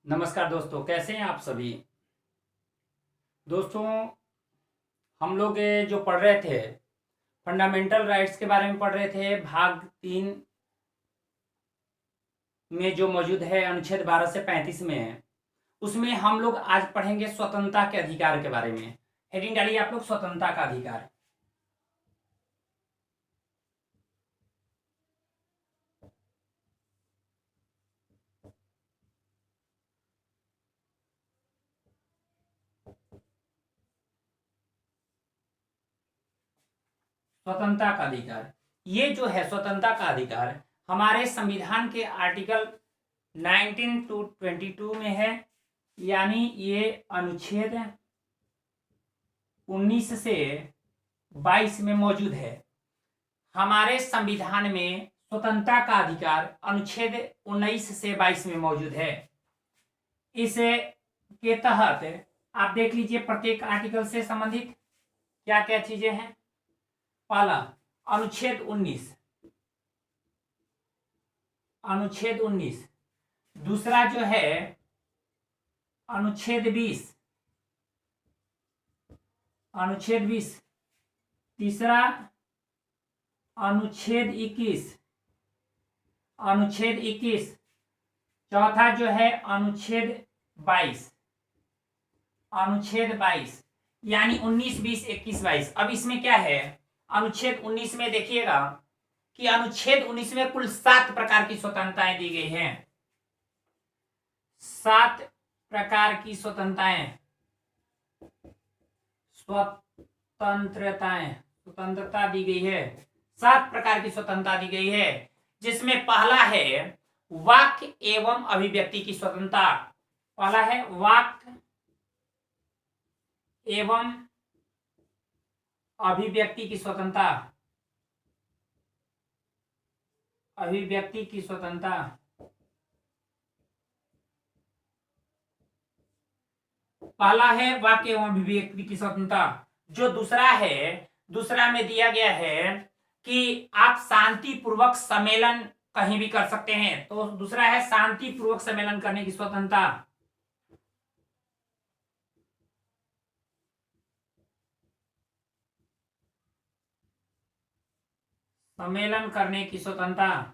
नमस्कार दोस्तों, कैसे हैं आप सभी। दोस्तों, हम लोग जो पढ़ रहे थे फंडामेंटल राइट्स के बारे में पढ़ रहे थे। भाग 3 में जो मौजूद है अनुच्छेद 12 से 35 में है, उसमें हम लोग आज पढ़ेंगे स्वतंत्रता के अधिकार के बारे में। हेडिंग डालिए आप लोग, स्वतंत्रता का अधिकार। स्वतंत्रता का अधिकार, ये जो है स्वतंत्रता का अधिकार हमारे संविधान के आर्टिकल 19 to 22 में है। यानी ये अनुच्छेद 19 से 22 में मौजूद है। हमारे संविधान में स्वतंत्रता का अधिकार अनुच्छेद 19 से 22 में मौजूद है। इस के तहत आप देख लीजिए प्रत्येक आर्टिकल से संबंधित क्या क्या चीजें हैं। पहला अनुच्छेद 19, अनुच्छेद 19। दूसरा जो है अनुच्छेद 20, अनुच्छेद 20। तीसरा अनुच्छेद 21, अनुच्छेद 21। चौथा जो है अनुच्छेद 22, अनुच्छेद 22। यानी 19, 20, 21, 22। अब इसमें क्या है, अनुच्छेद 19 में देखिएगा कि अनुच्छेद 19 में कुल 7 प्रकार की स्वतंत्रताएं दी गई हैं। 7 प्रकार की स्वतंत्रताएं, स्वतंत्रता दी गई है। 7 प्रकार की स्वतंत्रता दी गई है, जिसमें पहला है वाक्य एवं अभिव्यक्ति की स्वतंत्रता। पहला है वाक्य एवं अभिव्यक्ति की स्वतंत्रता, अभिव्यक्ति की स्वतंत्रता। पहला है वाक्य एवं अभिव्यक्ति की स्वतंत्रता। जो दूसरा है, दूसरा में दिया गया है कि आप शांतिपूर्वक सम्मेलन कहीं भी कर सकते हैं। तो दूसरा है शांतिपूर्वक सम्मेलन करने की स्वतंत्रता। सम्मेलन करने की स्वतंत्रता।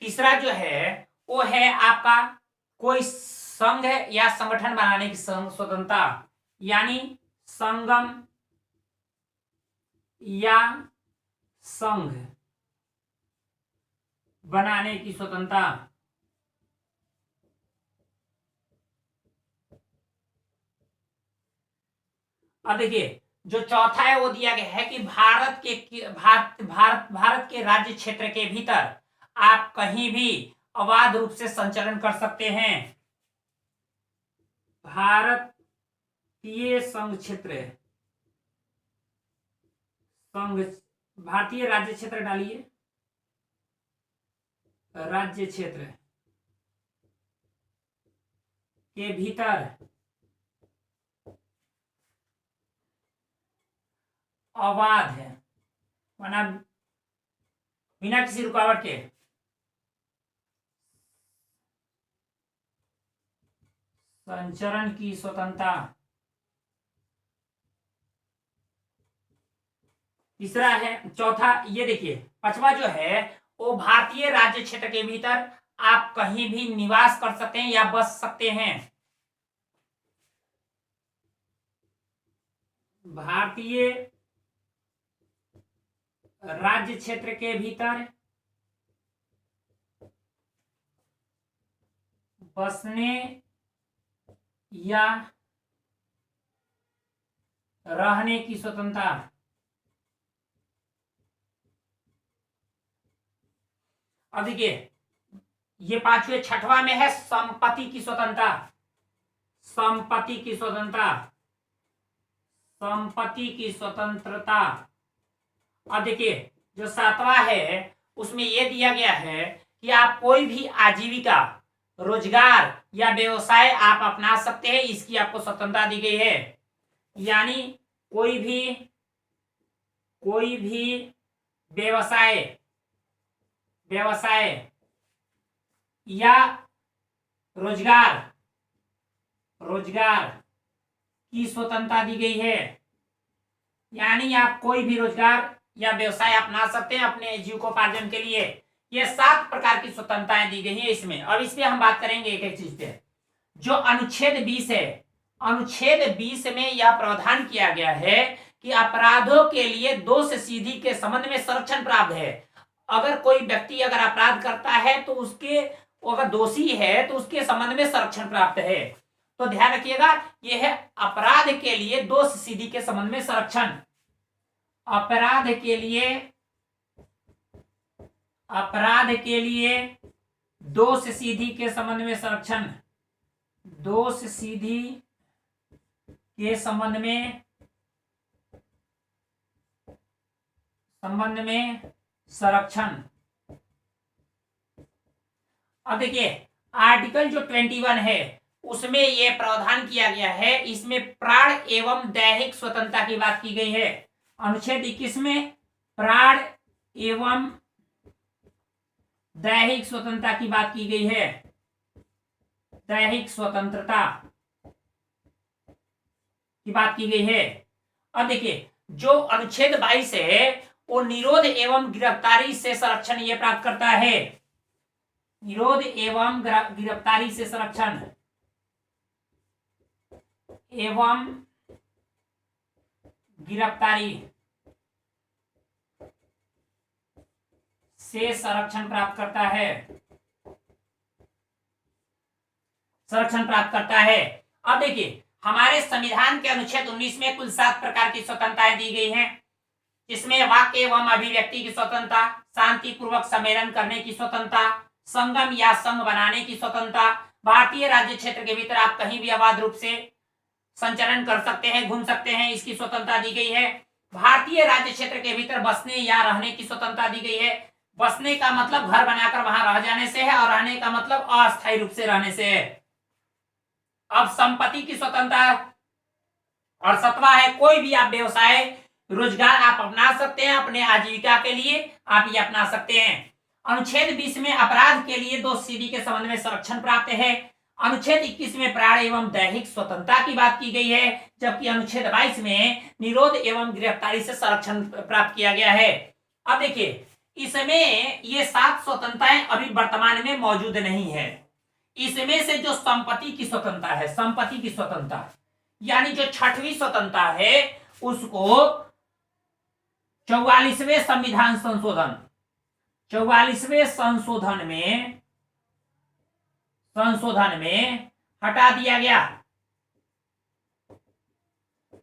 तीसरा जो है वो है आपका कोई संघ या संगठन बनाने की स्वतंत्रता। यानी संगम या संघ बनाने की स्वतंत्रता। अब देखिए जो चौथा है वो दिया गया है कि भारत के राज्य क्षेत्र के भीतर आप कहीं भी अबाध रूप से संचरण कर सकते हैं। भारतीय संघ क्षेत्र, संघ, भारतीय राज्य क्षेत्र डालिए, राज्य क्षेत्र के भीतर अबाध है, माना बिना किसी रुकावट के संचरण की स्वतंत्रता। तीसरा है, चौथा ये देखिए, पांचवा जो है वो भारतीय राज्य क्षेत्र के भीतर आप कहीं भी निवास कर सकते हैं या बस सकते हैं। भारतीय राज्य क्षेत्र के भीतर बसने या रहने की स्वतंत्रता। अब देखिए ये पांचवें, छठवां में है संपत्ति की स्वतंत्रता, संपत्ति की स्वतंत्रता, संपत्ति की स्वतंत्रता। अब देखिए जो सातवां है उसमें यह दिया गया है कि आप कोई भी आजीविका, रोजगार या व्यवसाय आप अपना सकते हैं, इसकी आपको स्वतंत्रता दी गई है। यानी कोई भी व्यवसाय व्यवसाय या रोजगार की स्वतंत्रता दी गई है। यानी आप कोई भी रोजगार या व्यवसाय अपना सकते हैं अपने जीविकोपार्जन के लिए। ये 7 प्रकार की स्वतंत्रताएं दी गई हैं इसमें। अब इस पे हम बात करेंगे एक एक चीज पे। जो अनुच्छेद 20 है, अनुच्छेद 20 में यह प्रावधान किया गया है कि अपराधों के लिए दोष सीधी के संबंध में संरक्षण प्राप्त है। अगर कोई व्यक्ति अगर अपराध करता है तो उसके अगर दोषी है तो उसके संबंध में संरक्षण प्राप्त है। तो ध्यान रखिएगा, यह है अपराध के लिए दोष सीधी के संबंध में संरक्षण। अपराध के लिए दोष सीधी के संबंध में संरक्षण, दोष सीधी के संबंध में संरक्षण। अब देखिए आर्टिकल जो 21 है उसमें यह प्रावधान किया गया है, इसमें प्राण एवं दैहिक स्वतंत्रता की बात की गई है। अनुच्छेद 21 में प्राण एवं दैहिक स्वतंत्रता की बात की गई है। दैहिक स्वतंत्रता की बात की गई है। अब देखिए जो अनुच्छेद 22 है वो निरोध एवं गिरफ्तारी से संरक्षण ये प्राप्त करता है। निरोध एवं गिरफ्तारी से संरक्षण एवं गिरफ्तारी से संरक्षण प्राप्त करता है, संरक्षण प्राप्त करता है। अब देखिए हमारे संविधान के अनुच्छेद 19 में कुल 7 प्रकार की स्वतंत्रताएं दी गई हैं, जिसमें वाक्य एवं अभिव्यक्ति की स्वतंत्रता, शांतिपूर्वक सम्मेलन करने की स्वतंत्रता, संगम या संघ बनाने की स्वतंत्रता, भारतीय राज्य क्षेत्र के भीतर आप कहीं भी अबाध रूप से संचरण कर सकते हैं, घूम सकते हैं, इसकी स्वतंत्रता दी गई है। भारतीय राज्य क्षेत्र के भीतर बसने या रहने की स्वतंत्रता दी गई है। बसने का मतलब घर बनाकर वहां रह जाने से है और रहने का मतलब अस्थायी रूप से रहने से है। अब संपत्ति की स्वतंत्रता और 7वां है कोई भी आप व्यवसाय रोजगार आप अपना सकते हैं, अपने आजीविका के लिए आप ये अपना सकते हैं। अनुच्छेद 20 में अपराध के लिए दोष सीधी के संबंध में संरक्षण प्राप्त है। अनुच्छेद 21 में प्राण एवं दैहिक स्वतंत्रता की बात की गई है, जबकि अनुच्छेद 22 में निरोध एवं गिरफ्तारी से संरक्षण प्राप्त किया गया है। अब देखिए इसमें ये 7 स्वतंत्रताएं अभी वर्तमान में मौजूद नहीं है। इसमें से जो संपत्ति की स्वतंत्रता है, संपत्ति की स्वतंत्रता यानी जो 6वीं स्वतंत्रता है उसको 44वें संविधान संशोधन, 44वें संशोधन में हटा दिया गया।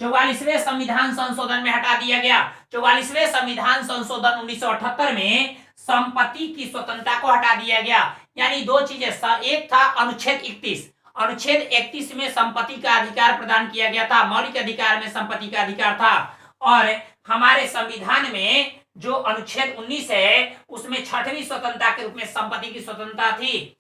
44वें संविधान संशोधन में हटा दिया गया। 44वें संविधान संशोधन 1978 में संपत्ति की स्वतंत्रता को हटा दिया गया। यानी 2 चीजें, एक था अनुच्छेद 31, अनुच्छेद 31 में संपत्ति का अधिकार प्रदान किया गया था, मौलिक अधिकार में संपत्ति का अधिकार था। और हमारे संविधान में जो अनुच्छेद 19 है उसमें 6वीं स्वतंत्रता के रूप में संपत्ति की स्वतंत्रता थी,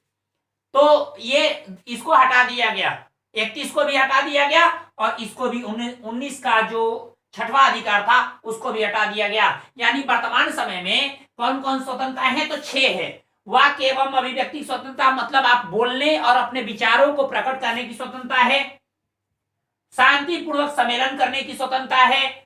तो ये इसको हटा दिया गया। 31 को भी हटा दिया गया और इसको भी 19 का जो 6वां अधिकार था उसको भी हटा दिया गया। यानी वर्तमान समय में कौन कौन स्वतंत्रता है तो 6 है। वाक्य एवं अभिव्यक्ति स्वतंत्रता मतलब आप बोलने और अपने विचारों को प्रकट करने की स्वतंत्रता है। शांतिपूर्वक सम्मेलन करने की स्वतंत्रता है।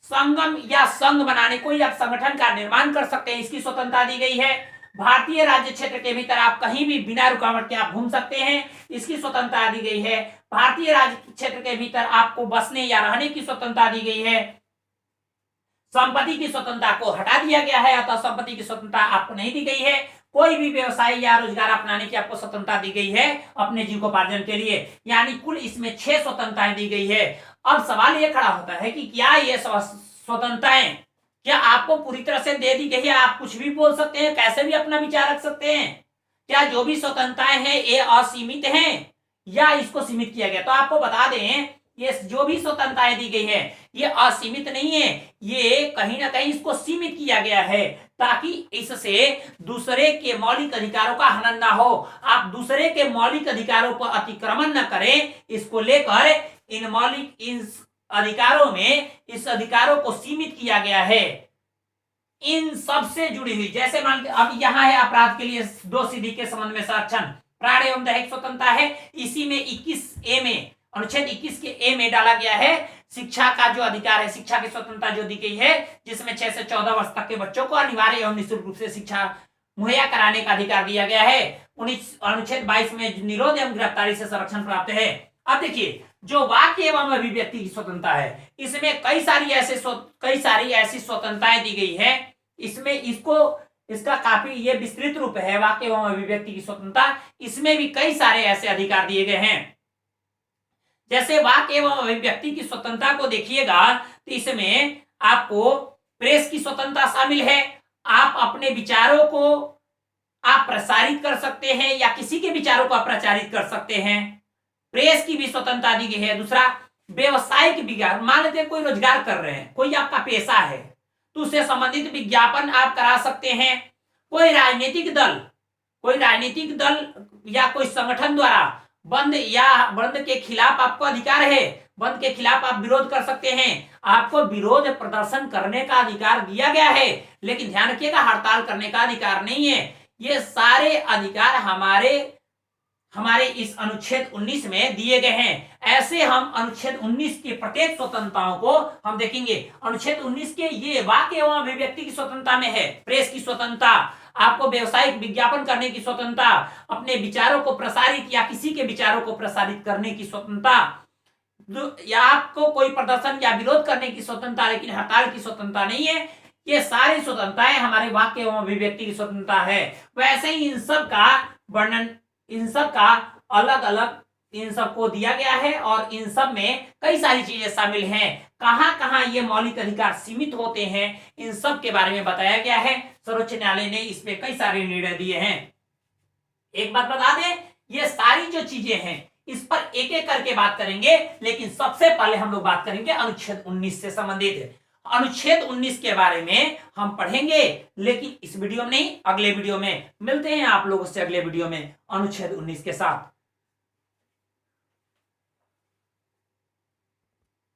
संगम या संघ बनाने, कोई आप संगठन का निर्माण कर सकते हैं, इसकी स्वतंत्रता दी गई है। भारतीय राज्य क्षेत्र के भीतर आप कहीं भी बिना रुकावट के आप घूम सकते हैं, इसकी स्वतंत्रता दी गई है। भारतीय राज्य क्षेत्र के भीतर आपको बसने या रहने की स्वतंत्रता दी गई है। संपत्ति की स्वतंत्रता को हटा दिया गया है, अतः संपत्ति की स्वतंत्रता आपको नहीं दी गई है। कोई भी व्यवसाय या रोजगार अपनाने की आपको स्वतंत्रता दी गई है अपने जीविकोपार्जन के लिए। यानी कुल इसमें 6 स्वतंत्रताएं दी गई है। अब सवाल यह खड़ा होता है कि क्या ये स्वतंत्रताएं क्या आपको पूरी तरह से दे दी गई है? आप कुछ भी बोल सकते हैं, कैसे भी अपना विचार रख सकते हैं? क्या जो भी स्वतंत्रताएं हैं ये असीमित हैं या इसको सीमित किया गया? तो आपको बता दें ये जो भी स्वतंत्रताएं दी गई है ये असीमित नहीं है, ये कहीं ना कहीं इसको सीमित किया गया है ताकि इससे दूसरे के मौलिक अधिकारों का हनन ना हो, आप दूसरे के मौलिक अधिकारों पर अतिक्रमण न करें। इसको लेकर इन अधिकारों में इस अधिकारों को सीमित किया गया है। इन सब से जुड़ी हुई, जैसे मान के अब यहाँ है अपराध के लिए दोषी के संबंध में संरक्षण, प्राण एवं दैहिक स्वतंत्रता है। इसी में 21A में, अनुच्छेद 21 के ए में डाला गया है शिक्षा का जो अधिकार है, शिक्षा की स्वतंत्रता जो दी गई है, जिसमें 6 से 14 वर्ष तक के बच्चों को अनिवार्य एवं निःशुल्क रूप से शिक्षा मुहैया कराने का अधिकार दिया गया है। अनुच्छेद 22 में निरोध एवं गिरफ्तारी से संरक्षण प्राप्त है। अब देखिए, जो वाक्य एवं अभिव्यक्ति की स्वतंत्रता है, इसमें कई सारी ऐसी स्वतंत्रताएं दी गई है। इसमें इसका काफी ये विस्तृत रूप है, वाक्य एवं अभिव्यक्ति की स्वतंत्रता। इसमें भी कई सारे ऐसे अधिकार दिए गए हैं। जैसे वाक्य एवं अभिव्यक्ति की स्वतंत्रता को देखिएगा तो इसमें आपको प्रेस की स्वतंत्रता शामिल है। आप अपने विचारों को आप प्रसारित कर सकते हैं या किसी के विचारों को आप प्रचारित कर सकते हैं, प्रेस की भी स्वतंत्रता दी गई है। दूसरा, व्यवसायिक विज्ञापन, मान लेते हैं कोई रोजगार कर रहे हैं, कोई आपका पेशा है, तो उससे संबंधित विज्ञापन आप करा सकते हैं। कोई राजनीतिक दल या कोई संगठन द्वारा बंद के खिलाफ आपको अधिकार है, बंद के खिलाफ आप विरोध कर सकते हैं, आपको विरोध प्रदर्शन करने का अधिकार दिया गया है। लेकिन ध्यान रखिएगा, हड़ताल करने का अधिकार नहीं है। ये सारे अधिकार हमारे इस अनुच्छेद 19 में दिए गए हैं। ऐसे हम अनुच्छेद 19 की प्रत्येक स्वतंत्रताओं को हम देखेंगे। अनुच्छेद 19 के ये वाक्य एवं अभिव्यक्ति की स्वतंत्रता में है प्रेस की स्वतंत्रता, आपको व्यवसायिक विज्ञापन करने की स्वतंत्रता, अपने विचारों को प्रसारित या किसी के विचारों को प्रसारित करने की स्वतंत्रता, या आपको कोई प्रदर्शन या विरोध करने की स्वतंत्रता, लेकिन हड़ताल की स्वतंत्रता नहीं है। ये सारी स्वतंत्रताएं हमारे वाक्य एवं अभिव्यक्ति की स्वतंत्रता है। वैसे ही इन सब का वर्णन, इन सब का अलग अलग इन सबको दिया गया है और इन सब में कई सारी चीजें शामिल हैं। कहां कहां ये मौलिक अधिकार सीमित होते हैं, इन सब के बारे में बताया गया है। सर्वोच्च न्यायालय ने इस पे कई सारे निर्णय दिए हैं। एक बात बता दें, ये सारी जो चीजें हैं इस पर एक एक करके बात करेंगे, लेकिन सबसे पहले हम लोग बात करेंगे अनुच्छेद 19 से संबंधित। अनुच्छेद 19 के बारे में हम पढ़ेंगे, लेकिन इस वीडियो में नहीं, अगले वीडियो में मिलते हैं आप लोगों से, अगले वीडियो में अनुच्छेद 19 के साथ।